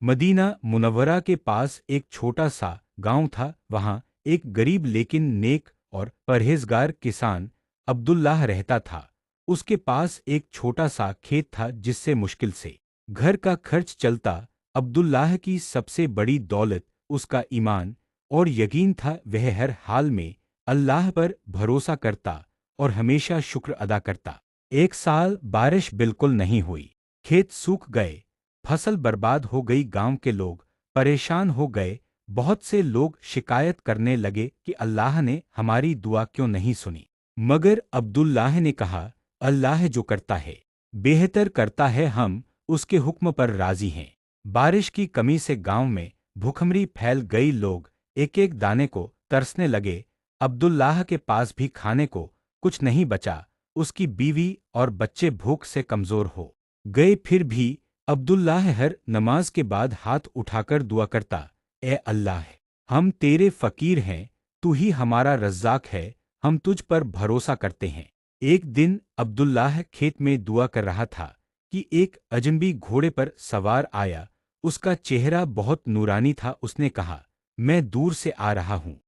Medina Munawwara के पास एक छोटा सा गांव था। वहां एक गरीब लेकिन नेक और परहेजगार किसान अब्दुल्लाह रहता था। उसके पास एक छोटा सा खेत था जिससे मुश्किल से घर का खर्च चलता। अब्दुल्लाह की सबसे बड़ी दौलत उसका ईमान और यकीन था। वह हर हाल में अल्लाह पर भरोसा करता और हमेशा शुक्र अदा करता। एक साल बारिश बिल्कुल नहीं हुई, खेत सूख गए, फसल बर्बाद हो गई। गांव के लोग परेशान हो गए। बहुत से लोग शिकायत करने लगे कि अल्लाह ने हमारी दुआ क्यों नहीं सुनी। मगर अब्दुल्लाह ने कहा, अल्लाह जो करता है बेहतर करता है, हम उसके हुक्म पर राजी हैं। बारिश की कमी से गांव में भूखमरी फैल गई। लोग एक एक दाने को तरसने लगे। अब्दुल्लाह के पास भी खाने को कुछ नहीं बचा। उसकी बीवी और बच्चे भूख से कमजोर हो गए। फिर भी अब्दुल्लाह हर नमाज के बाद हाथ उठाकर दुआ करता, ए अल्लाह, हम तेरे फकीर हैं, तू ही हमारा रज़्ज़ाक है, हम तुझ पर भरोसा करते हैं। एक दिन अब्दुल्लाह खेत में दुआ कर रहा था कि एक अजनबी घोड़े पर सवार आया। उसका चेहरा बहुत नूरानी था। उसने कहा, मैं दूर से आ रहा हूँ।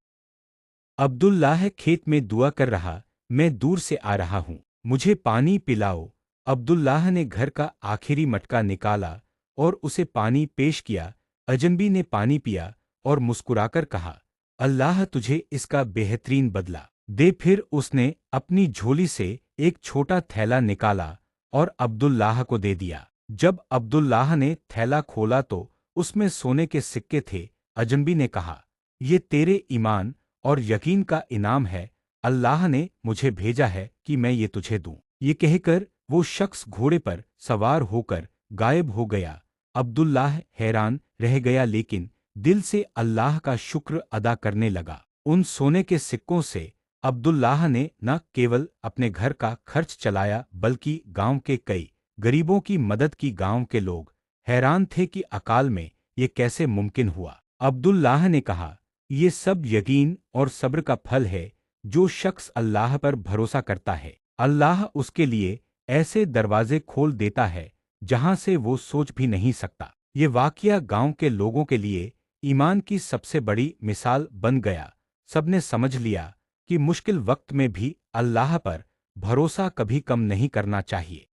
अब्दुल्लाह खेत में दुआ कर रहा, मैं दूर से आ रहा हूँ, मुझे पानी पिलाओ। अब्दुल्लाह ने घर का आखिरी मटका निकाला और उसे पानी पेश किया। अजनबी ने पानी पिया और मुस्कुराकर कहा, अल्लाह तुझे इसका बेहतरीन बदला दे। फिर उसने अपनी झोली से एक छोटा थैला निकाला और अब्दुल्लाह को दे दिया। जब अब्दुल्लाह ने थैला खोला तो उसमें सोने के सिक्के थे। अजनबी ने कहा, ये तेरे ईमान और यकीन का इनाम है, अल्लाह ने मुझे भेजा है कि मैं ये तुझे दूं। ये कहकर वो शख्स घोड़े पर सवार होकर गायब हो गया। अब्दुल्लाह हैरान रह गया लेकिन दिल से अल्लाह का शुक्र अदा करने लगा। उन सोने के सिक्कों से अब्दुल्लाह ने न केवल अपने घर का खर्च चलाया बल्कि गांव के कई गरीबों की मदद की। गांव के लोग हैरान थे कि अकाल में ये कैसे मुमकिन हुआ। अब्दुल्लाह ने कहा, ये सब यकीन और सब्र का फल है। जो शख्स अल्लाह पर भरोसा करता है, अल्लाह उसके लिए ऐसे दरवाजे खोल देता है जहां से वो सोच भी नहीं सकता। ये वाकया गांव के लोगों के लिए ईमान की सबसे बड़ी मिसाल बन गया। सबने समझ लिया कि मुश्किल वक्त में भी अल्लाह पर भरोसा कभी कम नहीं करना चाहिए।